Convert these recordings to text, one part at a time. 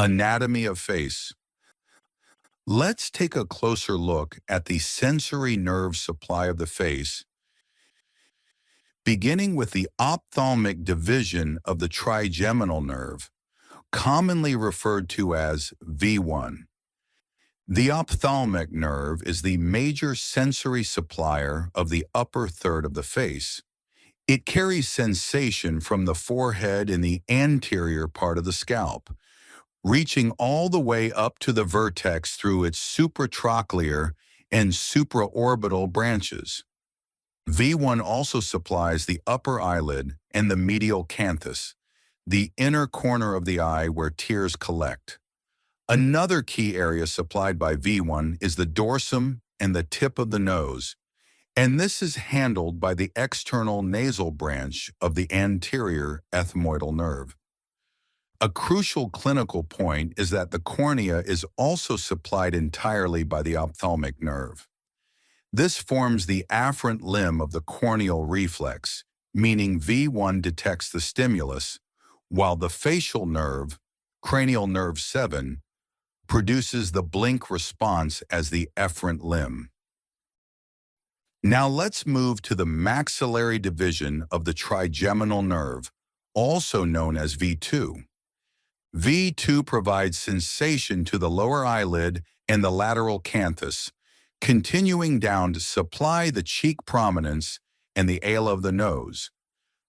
Anatomy of face. Let's take a closer look at the sensory nerve supply of the face, beginning with the ophthalmic division of the trigeminal nerve, commonly referred to as V1. The ophthalmic nerve is the major sensory supplier of the upper third of the face. It carries sensation from the forehead in the anterior part of the scalp, reaching all the way up to the vertex through its supratrochlear and supraorbital branches. V1 also supplies the upper eyelid and the medial canthus, the inner corner of the eye where tears collect. Another key area supplied by V1 is the dorsum and the tip of the nose, and this is handled by the external nasal branch of the anterior ethmoidal nerve. A crucial clinical point is that the cornea is also supplied entirely by the ophthalmic nerve. This forms the afferent limb of the corneal reflex, meaning V1 detects the stimulus, while the facial nerve, cranial nerve 7, produces the blink response as the efferent limb. Now let's move to the maxillary division of the trigeminal nerve, also known as V2. V2 provides sensation to the lower eyelid and the lateral canthus, continuing down to supply the cheek prominence and the ala of the nose,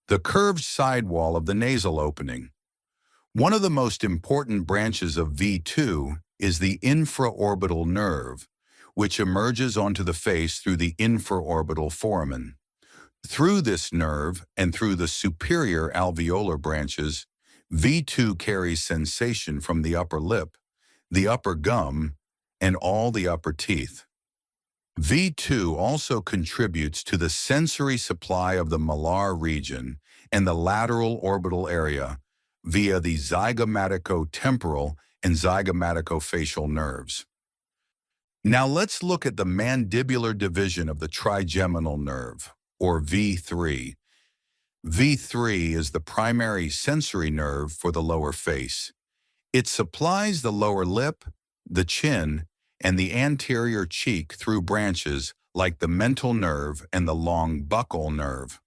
the curved sidewall of the nasal opening. One of the most important branches of V2 is the infraorbital nerve, which emerges onto the face through the infraorbital foramen. Through this nerve and through the superior alveolar branches, V2 carries sensation from the upper lip, the upper gum, and all the upper teeth. V2 also contributes to the sensory supply of the malar region and the lateral orbital area via the zygomatico-temporal and zygomatico-facial nerves. Now let's look at the mandibular division of the trigeminal nerve, or V3. V3 is the primary sensory nerve for the lower face. It supplies the lower lip, the chin, and the anterior cheek through branches like the mental nerve and the long buccal nerve.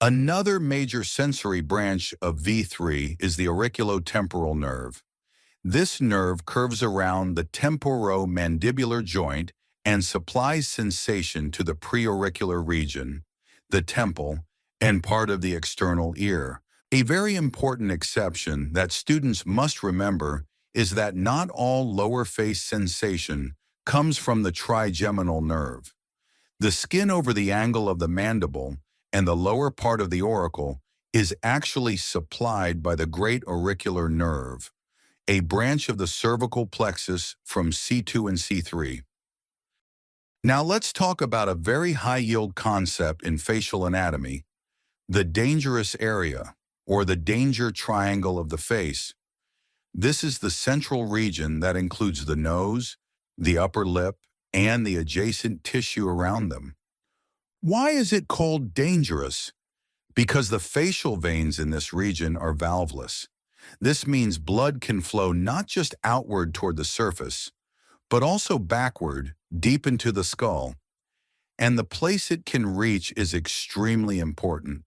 Another major sensory branch of V3 is the auriculotemporal nerve. This nerve curves around the temporomandibular joint and supplies sensation to the preauricular region, the temple, and part of the external ear. A very important exception that students must remember is that not all lower face sensation comes from the trigeminal nerve. The skin over the angle of the mandible and the lower part of the auricle is actually supplied by the great auricular nerve, a branch of the cervical plexus from C2 and C3. Now let's talk about a very high-yield concept in facial anatomy, the dangerous area, or the danger triangle of the face. This is the central region that includes the nose, the upper lip, and the adjacent tissue around them. Why is it called dangerous? Because the facial veins in this region are valveless. This means blood can flow not just outward toward the surface, but also backward, deep into the skull. And the place it can reach is extremely important.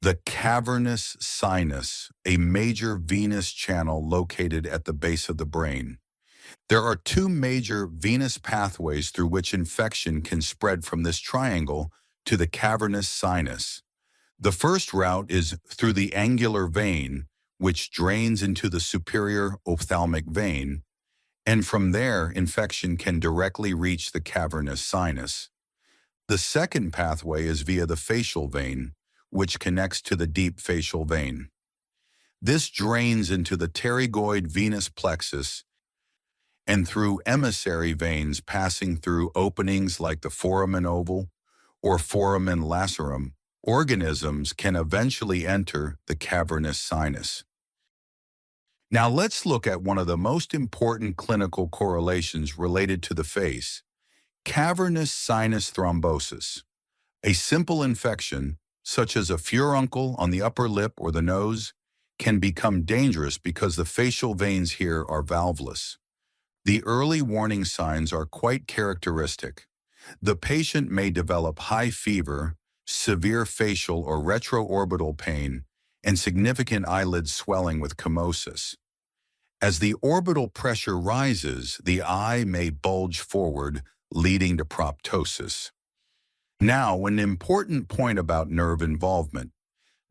The cavernous sinus, a major venous channel located at the base of the brain. There are two major venous pathways through which infection can spread from this triangle to the cavernous sinus. The first route is through the angular vein, which drains into the superior ophthalmic vein, and from there infection can directly reach the cavernous sinus. The second pathway is via the facial vein, which connects to the deep facial vein. This drains into the pterygoid venous plexus and through emissary veins passing through openings like the foramen ovale or foramen lacerum. Organisms can eventually enter the cavernous sinus. Now let's look at one of the most important clinical correlations related to the face, cavernous sinus thrombosis. A simple infection, such as a furuncle on the upper lip or the nose, can become dangerous because the facial veins here are valveless. The early warning signs are quite characteristic. The patient may develop high fever, severe facial or retroorbital pain, and significant eyelid swelling with chemosis. As the orbital pressure rises, the eye may bulge forward, leading to proptosis. Now, an important point about nerve involvement.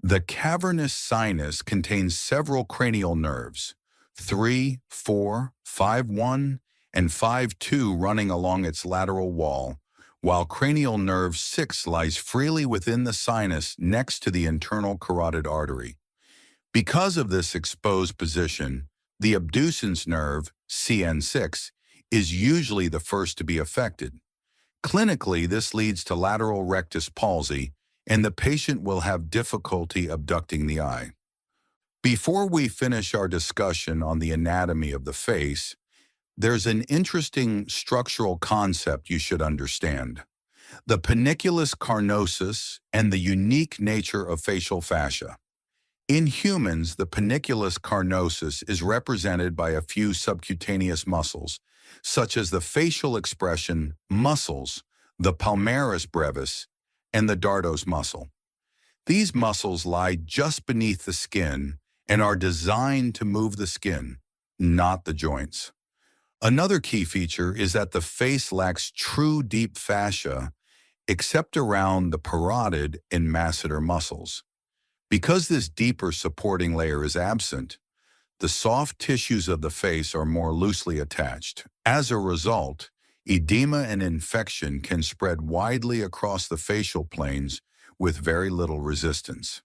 The cavernous sinus contains several cranial nerves, 3, 4, 5-1, and 5-2 running along its lateral wall, while cranial nerve 6 lies freely within the sinus next to the internal carotid artery. Because of this exposed position, the abducens nerve, CN6, is usually the first to be affected. Clinically, this leads to lateral rectus palsy, and the patient will have difficulty abducting the eye. Before we finish our discussion on the anatomy of the face, there's an interesting structural concept you should understand: the panniculus carnosus and the unique nature of facial fascia. In humans, the panniculus carnosus is represented by a few subcutaneous muscles, such as the facial expression muscles, the palmaris brevis, and the dartos muscle. These muscles lie just beneath the skin and are designed to move the skin, not the joints. Another key feature is that the face lacks true deep fascia except around the parotid and masseter muscles. Because this deeper supporting layer is absent, the soft tissues of the face are more loosely attached. As a result, edema and infection can spread widely across the facial planes with very little resistance.